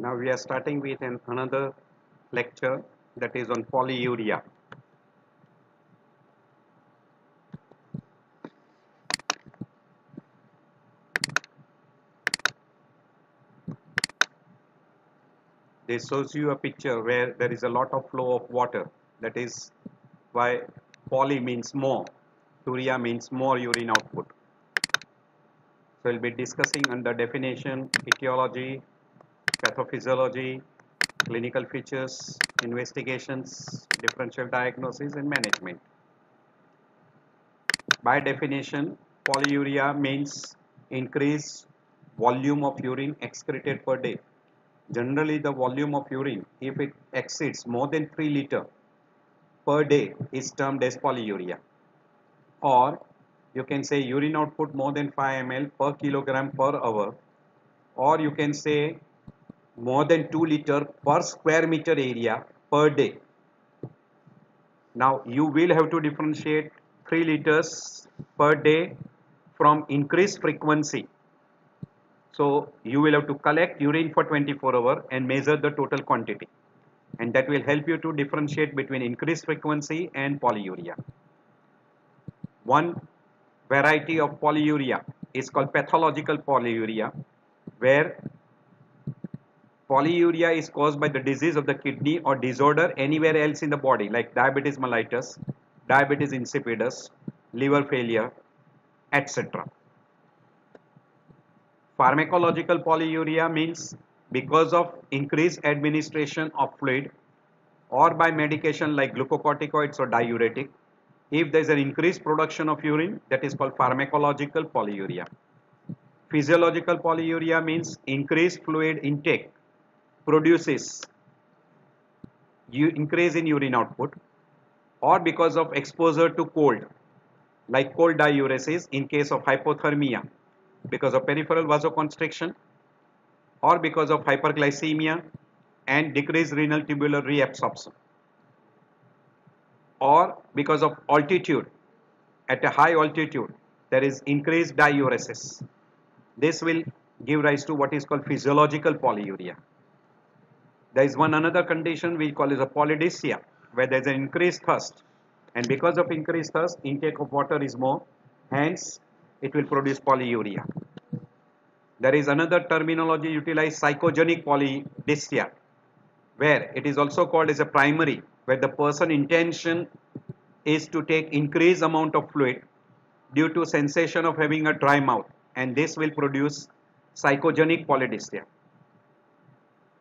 Now we are starting with another lecture that is on polyuria. This shows you a picture where there is a lot of flow of water. That is why poly means more, urea means more urine output. So we'll be discussing under definition, etiology, pathophysiology, clinical features, investigations, differential diagnosis and management. By definition, polyuria means increased volume of urine excreted per day. Generally, the volume of urine, if it exceeds more than 3 liter per day, is termed as polyuria. Or you can say urine output more than 5 ml per kilogram per hour, or you can say more than 2 liter per square meter area per day. Now you will have to differentiate 3 liters per day from increased frequency. So you will have to collect urine for 24 hours and measure the total quantity, and that will help you to differentiate between increased frequency and polyuria. One variety of polyuria is called pathological polyuria, where polyuria is caused by the disease of the kidney or disorder anywhere else in the body, like diabetes mellitus, diabetes insipidus, liver failure, etc. Pharmacological polyuria means because of increased administration of fluid or by medication like glucocorticoids or diuretic, if there is an increased production of urine, that is called pharmacological polyuria. Physiological polyuria means increased fluid intake produces increase in urine output, or because of exposure to cold, like cold diuresis in case of hypothermia, because of peripheral vasoconstriction, or because of hyperglycemia and decreased renal tubular reabsorption, or because of altitude. At a high altitude there is increased diuresis. This will give rise to what is called physiological polyuria. There is one another condition we call as a polydipsia, where there is an increased thirst, and because of increased thirst intake of water is more, hence it will produce polyuria. There is another terminology utilized, psychogenic polydipsia, where it is also called as a primary, where the person intention is to take increased amount of fluid due to sensation of having a dry mouth, and this will produce psychogenic polydipsia.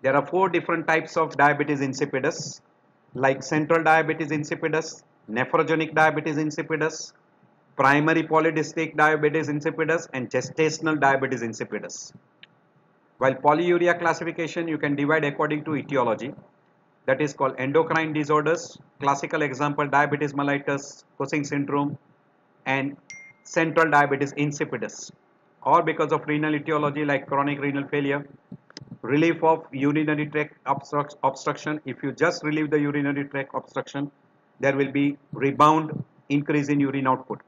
There are 4 different types of diabetes insipidus, like central diabetes insipidus, nephrogenic diabetes insipidus, primary polydistic diabetes insipidus, and gestational diabetes insipidus. While polyuria classification you can divide according to etiology, that is called endocrine disorders, classical example diabetes mellitus, Cushing syndrome, and central diabetes insipidus, or because of renal etiology like chronic renal failure, relief of urinary tract obstruction. If you just relieve the urinary tract obstruction, there will be rebound increase in urine output,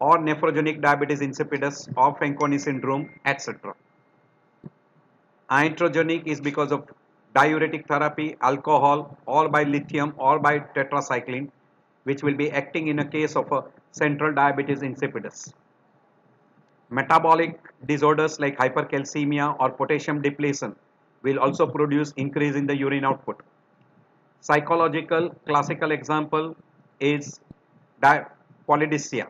or nephrogenic diabetes insipidus or Fanconi syndrome, etc. Iatrogenic is because of diuretic therapy, alcohol, or by lithium or by tetracycline, which will be acting in a case of a central diabetes insipidus. Metabolic disorders like hypercalcemia or potassium depletion will also produce increase in the urine output. Psychological classical example is polydipsia.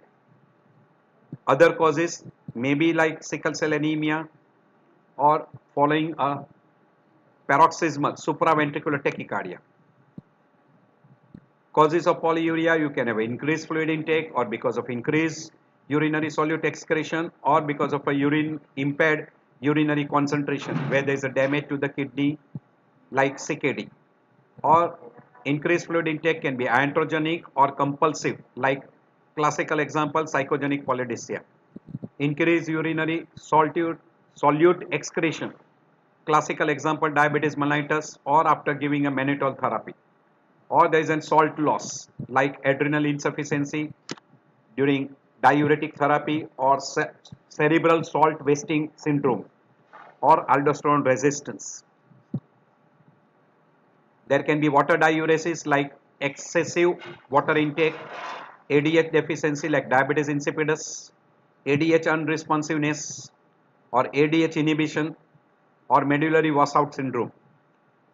Other causes may be like sickle cell anemia or following a paroxysmal supraventricular tachycardia. Causes of polyuria, you can have increased fluid intake, or because of increased urinary solute excretion, or because of a impaired urinary concentration where there is a damage to the kidney like CKD, or increased fluid intake can be iatrogenic or compulsive, like classical example psychogenic polydipsia. Increased urinary solute excretion, classical example diabetes mellitus, or after giving a mannitol therapy, or there is a salt loss like adrenal insufficiency during diuretic therapy, or cerebral salt wasting syndrome, or aldosterone resistance. There can be water diuresis like excessive water intake, ADH deficiency like diabetes insipidus, ADH unresponsiveness or ADH inhibition or medullary washout syndrome.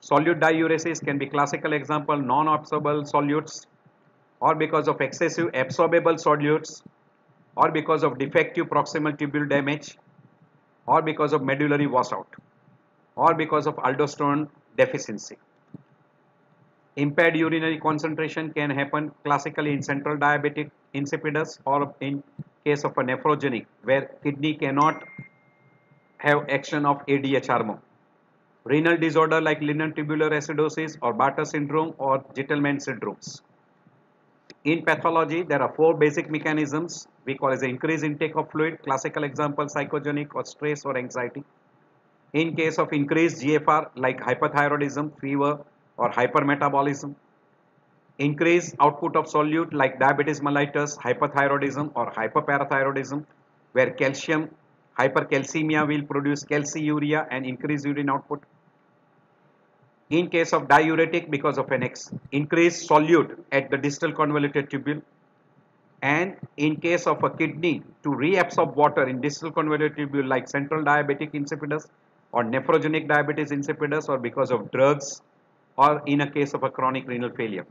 Solute diuresis can be classical example non-absorbable solutes or because of excessive absorbable solutes or because of defective proximal tubule damage or because of medullary washout or because of aldosterone deficiency. Impaired urinary concentration can happen classically in central diabetic insipidus or in case of a nephrogenic where kidney cannot have action of ADH hormone. Renal disorder like linear tubular acidosis or Bartter syndrome or Gitelman syndromes. In pathology, there are four basic mechanisms we call as increased intake of fluid, classical example psychogenic or stress or anxiety. In case of increased GFR like hyperthyroidism, fever or hypermetabolism. Increased output of solute like diabetes mellitus, hyperthyroidism or hyperparathyroidism where calcium hypercalcemia will produce calciuria and increase urine output. In case of diuretic because of an increased solute at the distal convoluted tubule, and in case of a kidney to reabsorb water in distal convoluted tubule like central diabetic insipidus or nephrogenic diabetes insipidus or because of drugs or in a case of a chronic renal failure.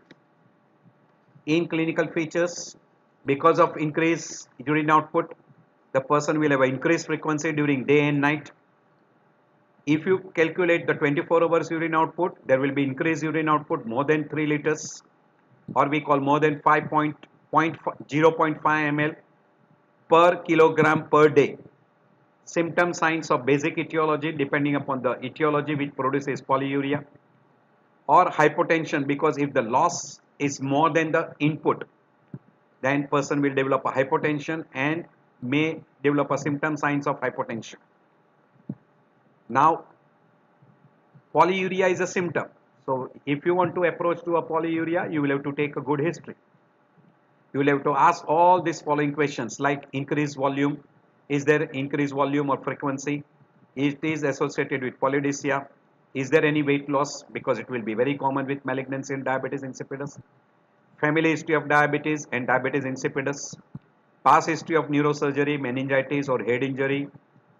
In clinical features, because of increased urine output, the person will have an increased frequency during day and night. If you calculate the 24 hours urine output, there will be increased urine output more than 3 liters or we call more than 0.5 ml per kilogram per day. Symptom signs of basic etiology depending upon the etiology which produces polyuria or hypotension because if the loss is more than the input, then person will develop a hypotension and may develop a symptom signs of hypotension. Now, polyuria is a symptom. So, if you want to approach to a polyuria, you will have to take a good history. You will have to ask all these following questions like increased volume. Is there increased volume or frequency? It is associated with polydipsia. Is there any weight loss? Because it will be very common with malignancy and diabetes insipidus. Family history of diabetes and diabetes insipidus. Past history of neurosurgery, meningitis or head injury.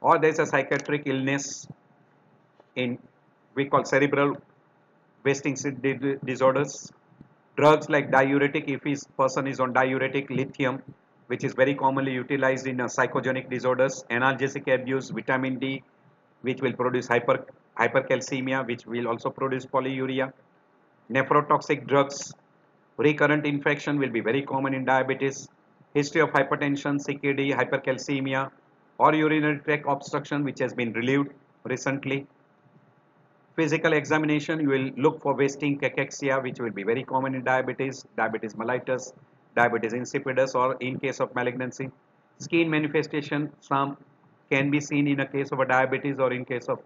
Or there is a psychiatric illness in we call cerebral wasting disorders. Drugs like diuretic, if his person is on diuretic, lithium, which is very commonly utilized in psychogenic disorders, analgesic abuse, vitamin D, which will produce hypercalcemia, which will also produce polyuria. Nephrotoxic drugs, recurrent infection will be very common in diabetes. History of hypertension, CKD, hypercalcemia, or urinary tract obstruction, which has been relieved recently. Physical examination, you will look for wasting cachexia, which will be very common in diabetes, diabetes mellitus, diabetes insipidus, or in case of malignancy. Skin manifestation, some can be seen in a case of a diabetes or in case of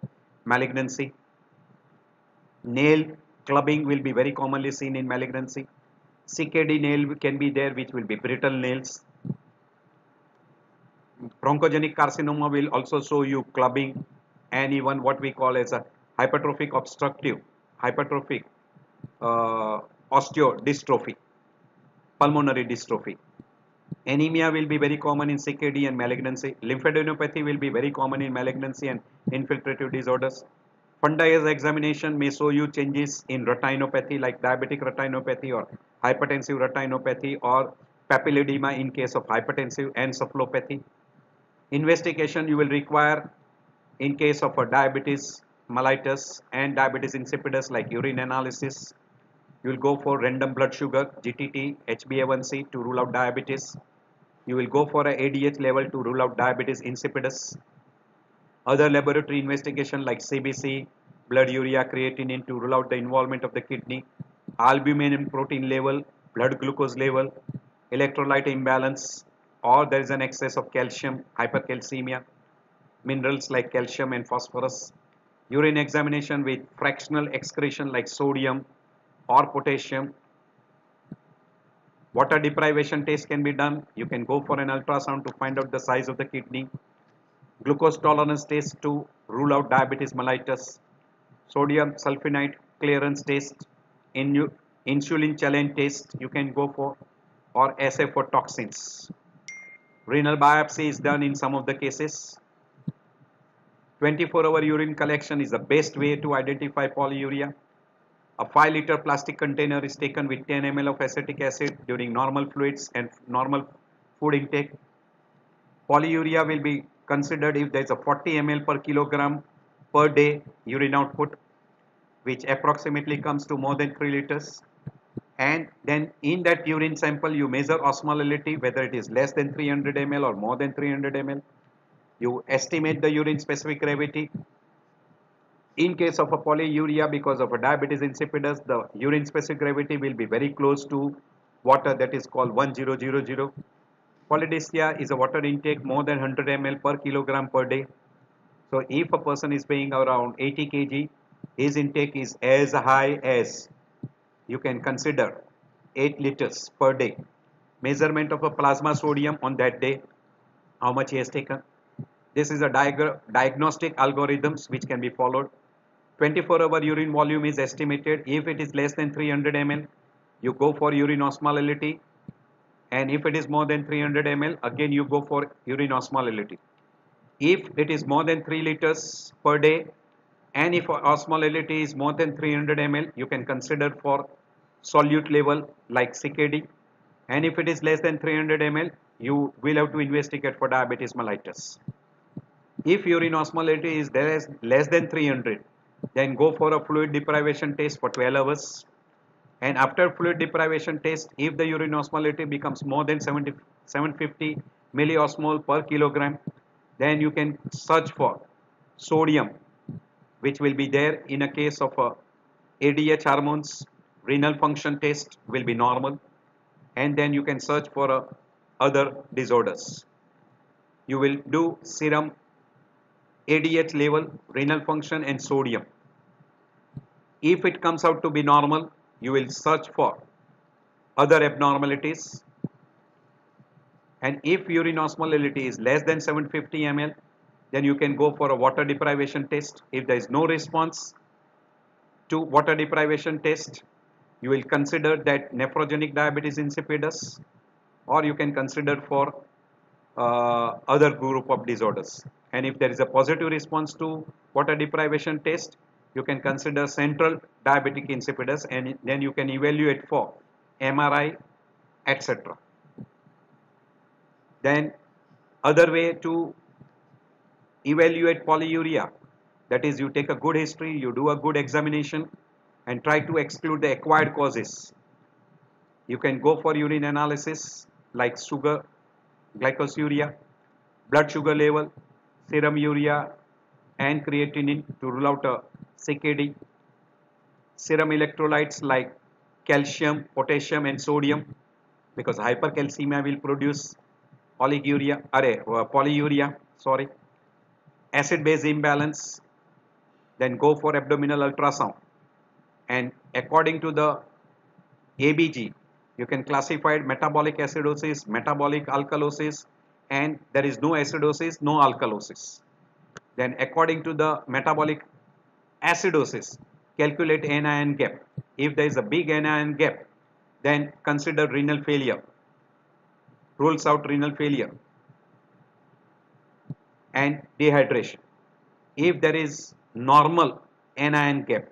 malignancy. Nail clubbing will be very commonly seen in malignancy. CKD nail can be there, which will be brittle nails. Bronchogenic carcinoma will also show you clubbing and even what we call as a hypertrophic obstructive, hypertrophic osteodystrophy, pulmonary dystrophy. Anemia will be very common in CKD and malignancy. Lymphadenopathy will be very common in malignancy and infiltrative disorders. Fundus examination may show you changes in retinopathy like diabetic retinopathy or hypertensive retinopathy or papilledema in case of hypertensive encephalopathy. Investigation you will require in case of a diabetes mellitus and diabetes insipidus like urine analysis. You will go for random blood sugar, GTT, HbA1c to rule out diabetes. You will go for a ADH level to rule out diabetes insipidus. Other laboratory investigation like CBC, blood urea creatinine to rule out the involvement of the kidney, albumin and protein level, blood glucose level, electrolyte imbalance, or there is an excess of calcium, hypercalcemia, minerals like calcium and phosphorus. Urine examination with fractional excretion like sodium or potassium. Water deprivation test can be done. You can go for an ultrasound to find out the size of the kidney. glucose tolerance test to rule out diabetes mellitus, sodium sulfonate clearance test, insulin challenge test you can go for, or assay for toxins. Renal biopsy is done in some of the cases. 24-hour urine collection is the best way to identify polyuria. A 5-liter plastic container is taken with 10 ml of acetic acid during normal fluids and normal food intake. Polyuria will be considered if there is a 40 ml per kilogram per day urine output, which approximately comes to more than 3 liters. And then in that urine sample you measure osmolality, whether it is less than 300 ml or more than 300 ml. You estimate the urine specific gravity. In case of a polyuria, because of a diabetes insipidus, the urine specific gravity will be very close to water, that is called 1000. Polydystia is a water intake more than 100 ml per kilogram per day. So if a person is weighing around 80 kg, his intake is as high as, you can consider, 8 liters per day. Measurement of a plasma sodium on that day, how much he has taken. This is a diagnostic algorithms which can be followed. 24-hour urine volume is estimated. If it is less than 300 ml, you go for urine osmolality, and if it is more than 300 ml, again you go for urine osmolality. If it is more than 3 liters per day, and if osmolality is more than 300 ml, you can consider for solute level like CKD, and if it is less than 300 ml, you will have to investigate for diabetes mellitus. If urine osmolality is less than 300, then go for a fluid deprivation test for 12 hours. And after fluid deprivation test, if the urine osmolality becomes more than 750 milliosmol per kilogram, then you can search for sodium, which will be there in a case of ADH hormones. Renal function test will be normal, and then you can search for other disorders. You will do serum ADH level, renal function and sodium. If it comes out to be normal, you will search for other abnormalities. And if urine osmolality is less than 750 ml, then you can go for a water deprivation test. If there is no response to water deprivation test, you will consider that nephrogenic diabetes insipidus, or you can consider for other group of disorders. And if there is a positive response to water deprivation test, you can consider central diabetic insipidus, and then you can evaluate for MRI, etc. Then other way to evaluate polyuria, that is, you take a good history, you do a good examination and try to exclude the acquired causes. You can go for urine analysis like sugar, glycosuria, blood sugar level, serum urea and creatinine to rule out a CKD, serum electrolytes like calcium, potassium and sodium, because hypercalcemia will produce polyuria, acid base imbalance. Then go for abdominal ultrasound, and according to the ABG, you can classify metabolic acidosis, metabolic alkalosis, and there is no acidosis, no alkalosis. Then according to the metabolic acidosis, calculate anion gap. If there is a big anion gap, then consider renal failure, rules out renal failure and dehydration. If there is normal anion gap,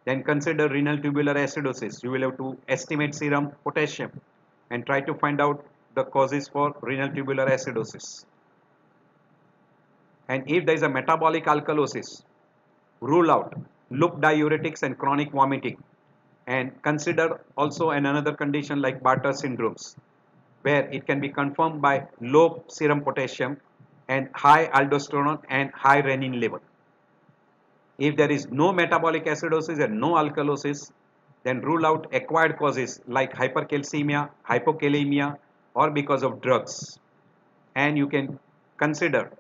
then consider renal tubular acidosis. You will have to estimate serum potassium and try to find out the causes for renal tubular acidosis. And if there is a metabolic alkalosis, rule out loop diuretics and chronic vomiting, and consider also another condition like Bartter syndromes, where it can be confirmed by low serum potassium and high aldosterone and high renin level. If there is no metabolic acidosis and no alkalosis, then rule out acquired causes like hypercalcemia, hypokalemia, or because of drugs. And you can consider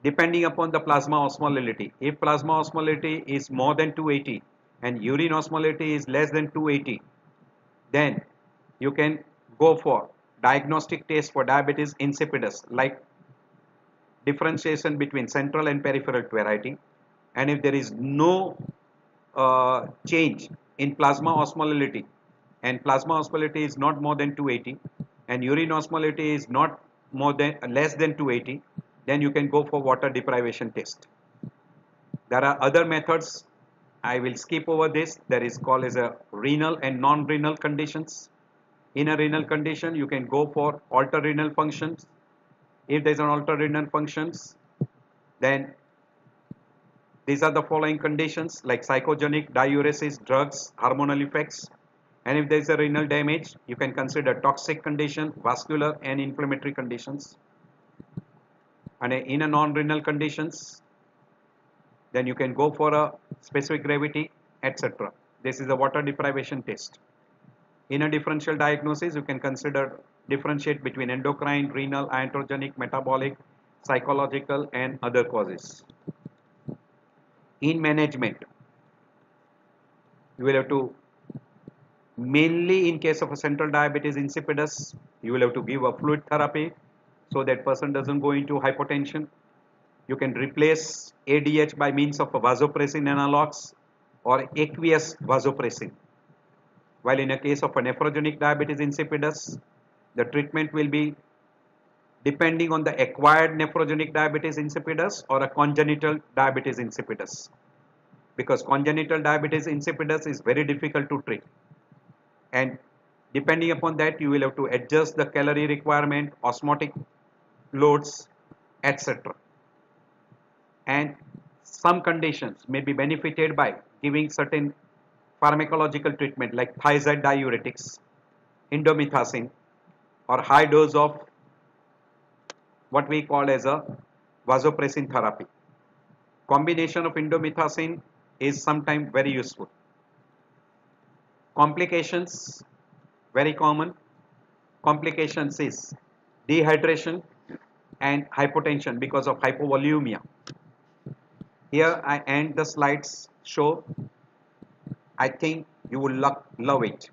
depending upon the plasma osmolality. If plasma osmolality is more than 280 and urine osmolality is less than 280, then you can go for diagnostic test for diabetes insipidus like differentiation between central and peripheral to variety, and if there is no change in plasma osmolality, and plasma osmolality is not more than 280 and urine osmolality is not more than less than 280, then you can go for water deprivation test. There are other methods. I will skip over this. There is called as a renal and non-renal conditions. In a renal condition, you can go for alter renal functions. If there is an alter renal functions, then these are the following conditions like psychogenic diuresis, drugs, hormonal effects. And if there is a renal damage, you can consider toxic condition, vascular and inflammatory conditions. And in a non-renal conditions, then you can go for a specific gravity, etc. This is a water deprivation test. In a differential diagnosis, you can consider differentiate between endocrine, renal, iatrogenic, metabolic, psychological and other causes. In management, you will have to, mainly in case of a central diabetes insipidus, you will have to give a fluid therapy so that person doesn't go into hypotension. You can replace ADH by means of a vasopressin analogs or aqueous vasopressin. While in a case of a nephrogenic diabetes insipidus, the treatment will be depending on the acquired nephrogenic diabetes insipidus or a congenital diabetes insipidus. Because congenital diabetes insipidus is very difficult to treat. And depending upon that, you will have to adjust the calorie requirement, osmotic loads, etc. And some conditions may be benefited by giving certain pharmacological treatment like thiazide diuretics, indomethacin, or high dose of what we call as a vasopressin therapy. Combination of indomethacin is sometimes very useful. Complications, very common. Complications is dehydration and hypotension because of hypovolemia. Here I end the slides show. I think you will love it.